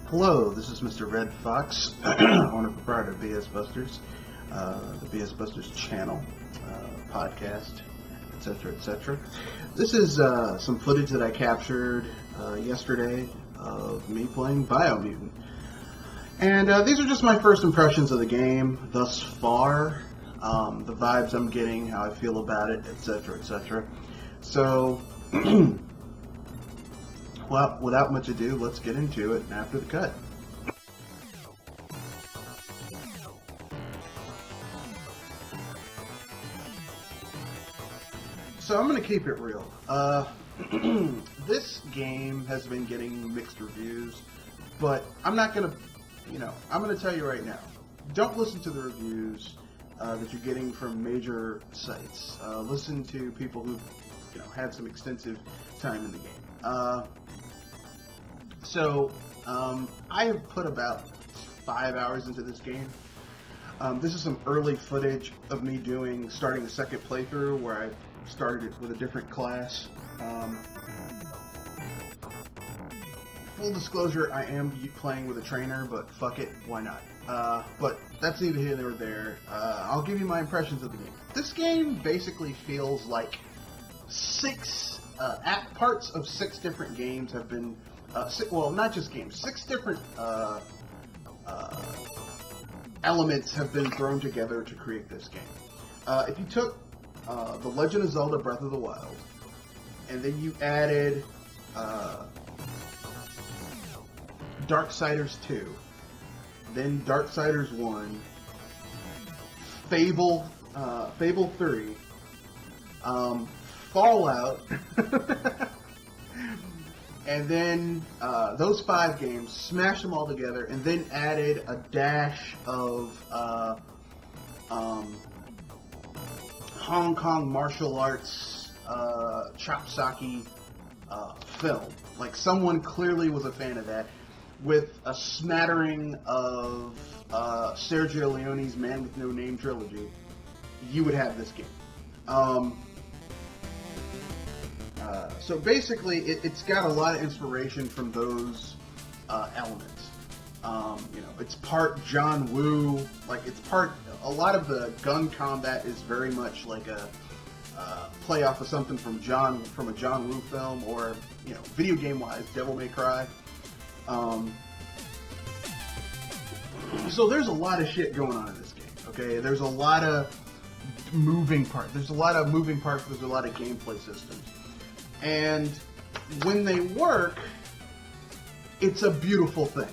Hello, this is Mr. Red Fox, owner proprietor of BSbusters, the BSbusters channel, podcast, etc., etc. This is some footage that I captured yesterday of me playing Biomutant. And these are just my first impressions of the game thus far, the vibes I'm getting, how I feel about it, etc., etc. So, well, without much ado, let's get into it after the cut. So I'm going to keep it real. This game has been getting mixed reviews, but I'm not going to, I'm going to tell you right now, don't listen to the reviews that you're getting from major sites. Listen to people who, had some extensive time in the game. So, I have put about 5 hours into this game. This is some early footage of me starting the second playthrough where I started it with a different class. Full disclosure, I am playing with a trainer, but fuck it, why not? But that's neither here nor there. I'll give you my impressions of the game. This game basically feels like parts of 6 different games have been not just games, 6 different elements have been thrown together to create this game. If you took The Legend of Zelda Breath of the Wild, and then you added Darksiders 2, then Darksiders 1, Fable 3, Fallout, and then those 5 games, smashed them all together, and then added a dash of Hong Kong martial arts chopsaki film. Like, someone clearly was a fan of that, with a smattering of Sergio Leone's Man with No Name trilogy. You would have this game. So basically, it's got a lot of inspiration from those elements. It's part John Woo, a lot of the gun combat is very much like a play off of something from a John Woo film, or, video game wise, Devil May Cry. So there's a lot of shit going on in this game, okay? There's a lot of moving parts. There's a lot of gameplay systems. And when they work, it's a beautiful thing.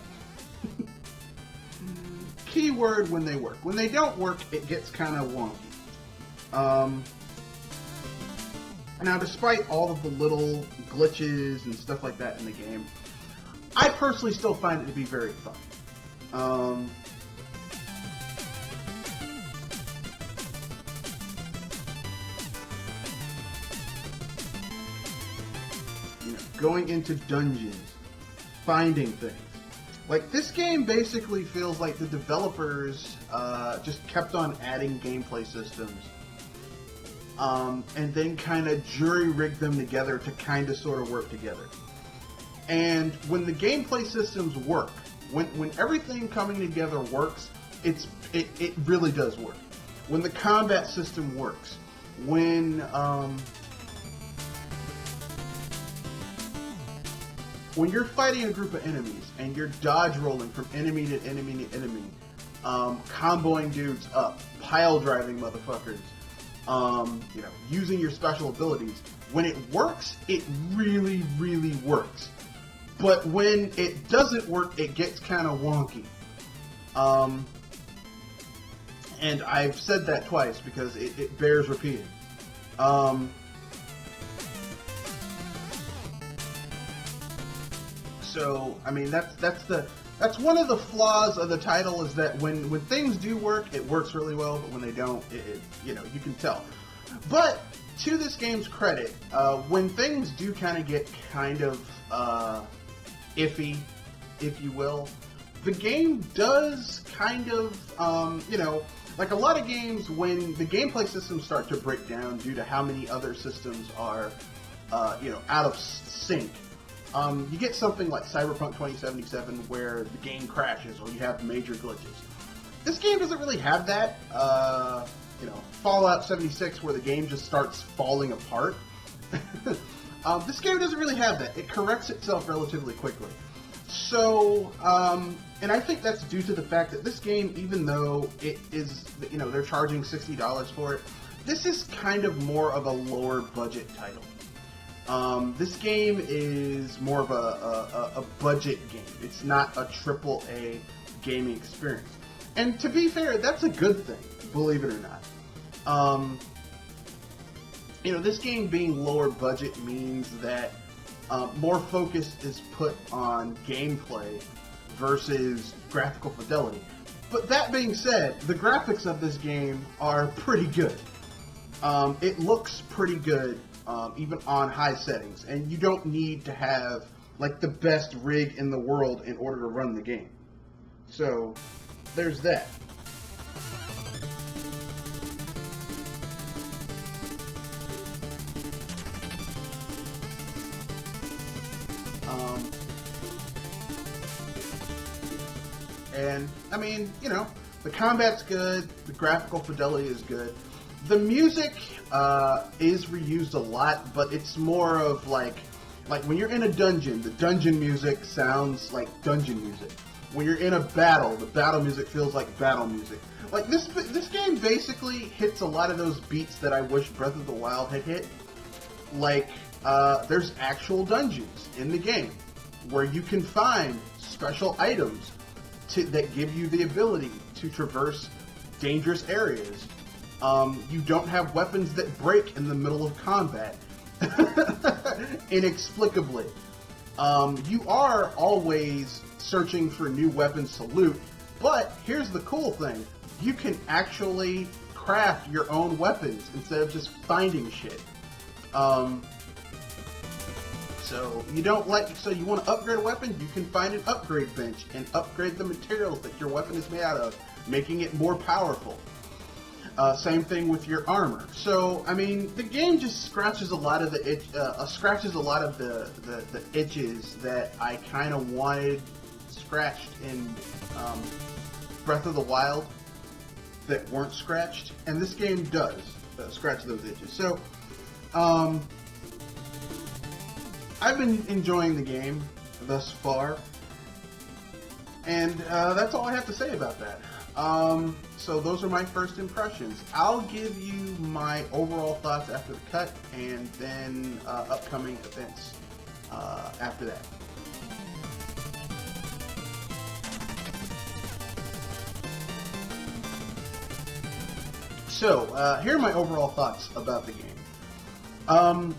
Keyword, when they work. When they don't work, it gets kind of wonky. Now, despite all of the little glitches and stuff like that in the game, I personally still find it to be very fun. Going into dungeons, finding things. Like, this game basically feels like the developers just kept on adding gameplay systems, and then kind of jury-rigged them together to kind of sort of work together. And when the gameplay systems work, when everything coming together works, it really does work. When the combat system works, when you're fighting a group of enemies and you're dodge rolling from enemy to enemy to enemy, comboing dudes up, pile driving motherfuckers, using your special abilities, when it works, it really, really works. But when it doesn't work, it gets kind of wonky. And I've said that twice because it bears repeating. So, I mean, that's one of the flaws of the title, is that when things do work, it works really well, but when they don't, you can tell. But to this game's credit, when things do kind of get kind of iffy, if you will, the game does kind of, like a lot of games, when the gameplay systems start to break down due to how many other systems are, out of sync, You get something like Cyberpunk 2077 where the game crashes or you have major glitches. This game doesn't really have that. Fallout 76 where the game just starts falling apart. This game doesn't really have that. It corrects itself relatively quickly. So, and I think that's due to the fact that this game, even though it is, they're charging $60 for it, this is kind of more of a lower budget title. This game is more of a budget game. It's not a AAA gaming experience. And to be fair, that's a good thing, believe it or not. This game being lower budget means that more focus is put on gameplay versus graphical fidelity. But that being said, the graphics of this game are pretty good. It looks pretty good, even on high settings, and you don't need to have like the best rig in the world in order to run the game. So there's that. And, I mean, the combat's good, the graphical fidelity is good. The music is reused a lot, but it's more of like when you're in a dungeon, the dungeon music sounds like dungeon music. When you're in a battle, the battle music feels like battle music. Like, this game basically hits a lot of those beats that I wish Breath of the Wild had hit. Like, there's actual dungeons in the game where you can find special items that give you the ability to traverse dangerous areas. You don't have weapons that break in the middle of combat inexplicably. You are always searching for new weapons to loot, but here's the cool thing. You can actually craft your own weapons instead of just finding shit. So you want to upgrade a weapon, you can find an upgrade bench and upgrade the materials that your weapon is made out of, making it more powerful. Same thing with your armor. So, I mean, the game just scratches a lot of the itches that I kind of wanted scratched in Breath of the Wild that weren't scratched, and this game does scratch those itches. So, I've been enjoying the game thus far, and that's all I have to say about that. So those are my first impressions. I'll give you my overall thoughts after the cut, and then upcoming events after that. So, here are my overall thoughts about the game.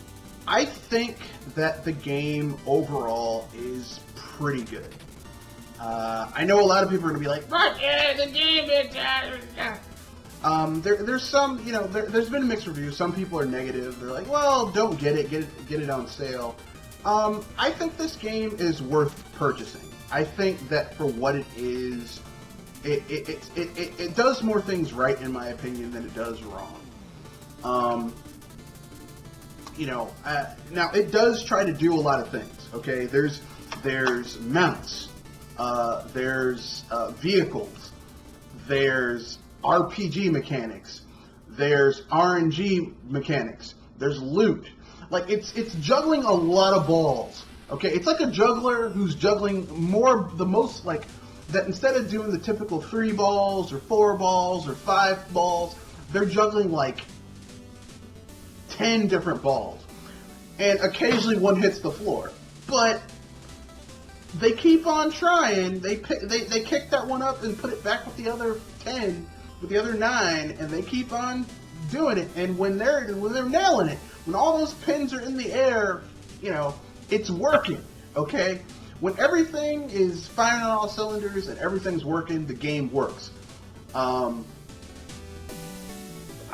I think that the game overall is pretty good. I know a lot of people are going to be like, "But the game is..." There's some, there's been mixed reviews. Some people are negative. They're like, "Well, don't get it on sale." I think this game is worth purchasing. I think that for what it is, it does more things right, in my opinion, than it does wrong. Now it does try to do a lot of things. Okay, there's mounts, there's vehicles, there's RPG mechanics, there's RNG mechanics, there's loot. Like, it's juggling a lot of balls. Okay, it's like a juggler who's juggling the most like that. Instead of doing the typical 3 balls or 4 balls or 5 balls, they're juggling like 10 different balls, and occasionally one hits the floor, but they keep on trying. They kick that one up and put it back with the other 10, with the other 9, and they keep on doing it. And when they're nailing it, when all those pins are in the air, it's working. Okay, when everything is firing on all cylinders and everything's working, the game works. I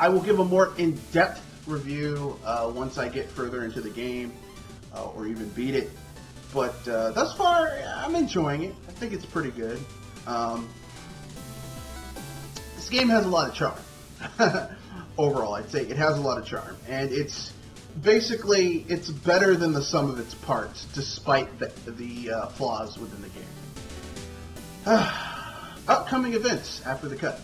will give a more in-depth review once I get further into the game, or even beat it. But thus far, I'm enjoying it. I think it's pretty good. This game has a lot of charm. Overall, I'd say it has a lot of charm, and it's basically, it's better than the sum of its parts, despite the flaws within the game. Upcoming events after the cut.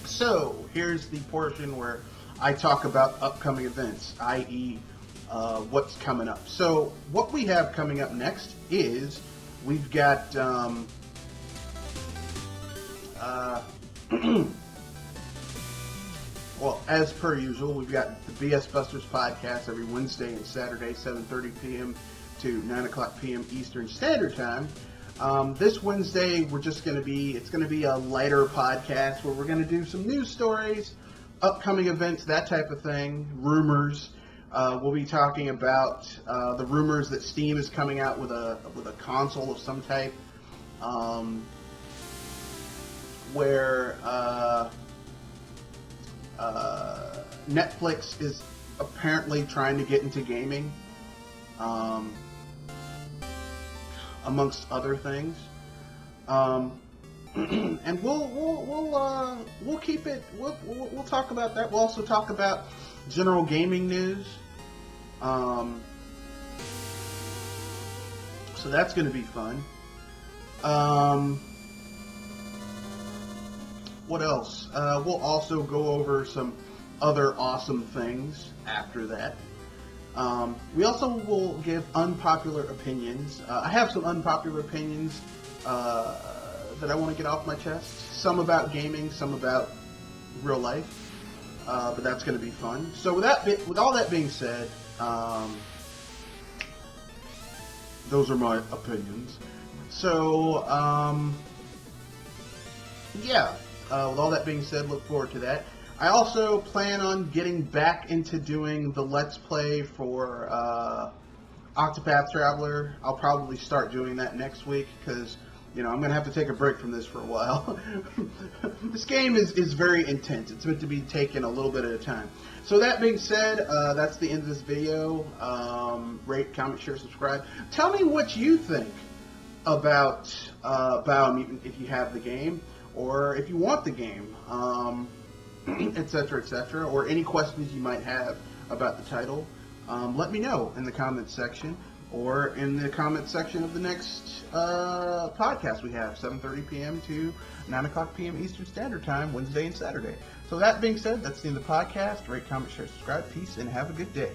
So, here's the portion where I talk about upcoming events, i.e., what's coming up. So, what we have coming up next is we've got well, as per usual, we've got the BS Busters podcast every Wednesday and Saturday, 7:30 p.m. to 9 o'clock p.m. Eastern Standard Time. This Wednesday, it's going to be a lighter podcast where we're going to do some news stories, upcoming events, that type of thing, rumors. We'll be talking about the rumors that Steam is coming out with a console of some type, where Netflix is apparently trying to get into gaming. Amongst other things, and we'll keep it. We'll talk about that. We'll also talk about general gaming news. So that's going to be fun. What else? We'll also go over some other awesome things after that. We also will give unpopular opinions. I have some unpopular opinions that I want to get off my chest. Some about gaming, some about real life. But that's going to be fun. So with all that being said, those are my opinions. So, yeah. With all that being said, look forward to that. I also plan on getting back into doing the Let's Play for Octopath Traveler. I'll probably start doing that next week because, I'm going to have to take a break from this for a while. This game is very intense. It's meant to be taken a little bit at a time. So that being said, that's the end of this video. Rate, comment, share, subscribe. Tell me what you think about Biomutant if you have the game or if you want the game. Etc., etc., or any questions you might have about the title, let me know in the comments section or in the comments section of the next podcast we have, 7:30 p.m. to 9 o'clock p.m. Eastern Standard Time, Wednesday and Saturday. So that being said, that's the end of the podcast. Rate, comment, share, subscribe. Peace, and have a good day.